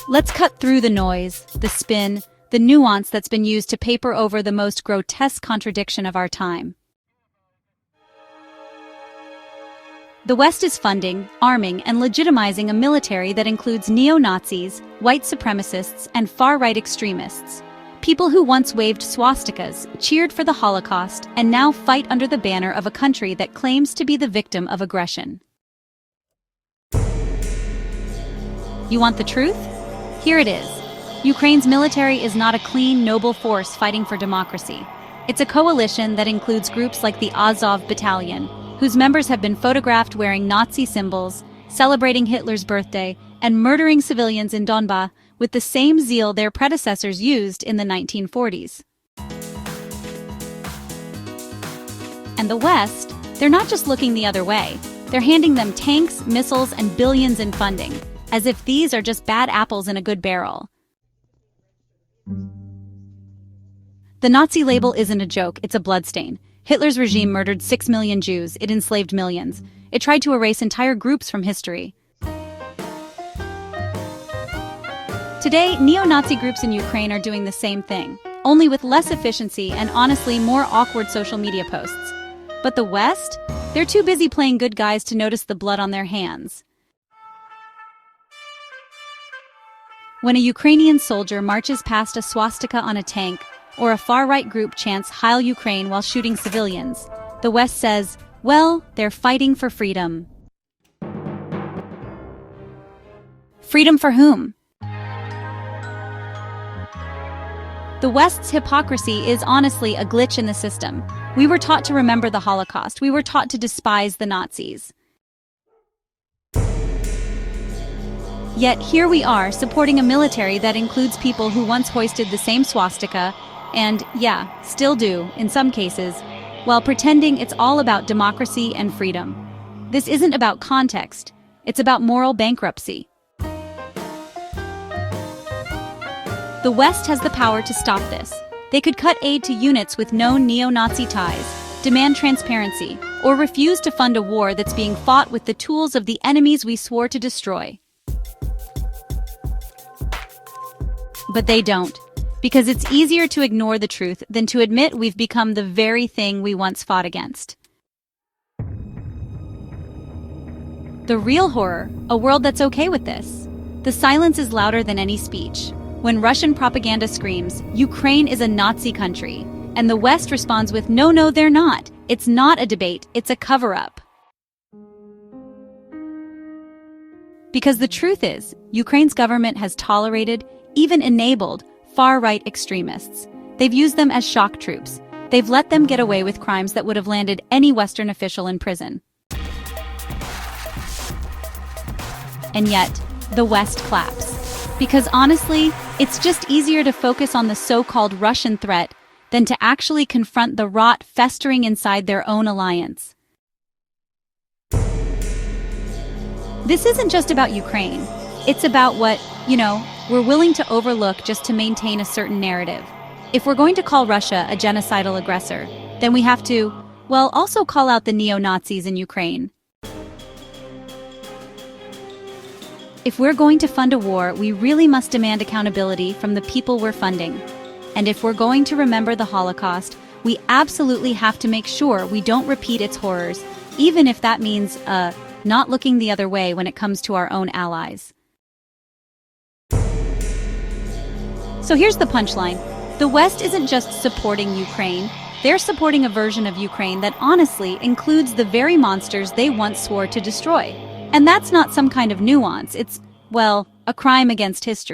Let's cut through the noise, the spin, the nuance that's been used to paper over the most grotesque contradiction of our time. The West is funding, arming, and legitimizing a military that includes neo-Nazis, white supremacists, and far-right extremists. People who once waved swastikas, cheered for the Holocaust, and now fight under the banner of a country that claims to be the victim of aggression. You want the truth? Here it is. Ukraine's military is not a clean, noble force fighting for democracy. It's a coalition that includes groups like the Azov Battalion, whose members have been photographed wearing Nazi symbols, celebrating Hitler's birthday, and murdering civilians in Donbas with the same zeal their predecessors used in the 1940s. And the West, they're not just looking the other way. They're handing them tanks, missiles, and billions in funding, as if these are just bad apples in a good barrel. The Nazi label isn't a joke, it's a bloodstain. Hitler's regime murdered 6 million Jews, it enslaved millions. It tried to erase entire groups from history. Today, neo-Nazi groups in Ukraine are doing the same thing, only with less efficiency and honestly more awkward social media posts. But the West? They're too busy playing good guys to notice the blood on their hands. When a Ukrainian soldier marches past a swastika on a tank, or a far-right group chants Heil Ukraine while shooting civilians, the West says, well, they're fighting for freedom. Freedom for whom? The West's hypocrisy is honestly a glitch in the system. We were taught to remember the Holocaust. We were taught to despise the Nazis. Yet here we are, supporting a military that includes people who once hoisted the same swastika, and, yeah, still do, in some cases, while pretending it's all about democracy and freedom. This isn't about context, it's about moral bankruptcy. The West has the power to stop this. They could cut aid to units with known neo-Nazi ties, demand transparency, or refuse to fund a war that's being fought with the tools of the enemies we swore to destroy. But they don't. Because it's easier to ignore the truth than to admit we've become the very thing we once fought against. The real horror, a world that's okay with this. The silence is louder than any speech. When Russian propaganda screams, Ukraine is a Nazi country, and the West responds with, no, they're not. It's not a debate, it's a cover-up. Because the truth is, Ukraine's government has tolerated, even enabled, far-right extremists. They've used them as shock troops. They've let them get away with crimes that would have landed any Western official in prison. And yet, the West claps. Because honestly, it's just easier to focus on the so-called Russian threat than to actually confront the rot festering inside their own alliance. This isn't just about Ukraine. It's about what, we're willing to overlook just to maintain a certain narrative. If we're going to call Russia a genocidal aggressor, then we have to, also call out the neo-Nazis in Ukraine. If we're going to fund a war, we really must demand accountability from the people we're funding. And if we're going to remember the Holocaust, we absolutely have to make sure we don't repeat its horrors, even if that means, not looking the other way when it comes to our own allies. So here's the punchline. The West isn't just supporting Ukraine, they're supporting a version of Ukraine that honestly includes the very monsters they once swore to destroy. And that's not some kind of nuance, it's, a crime against history.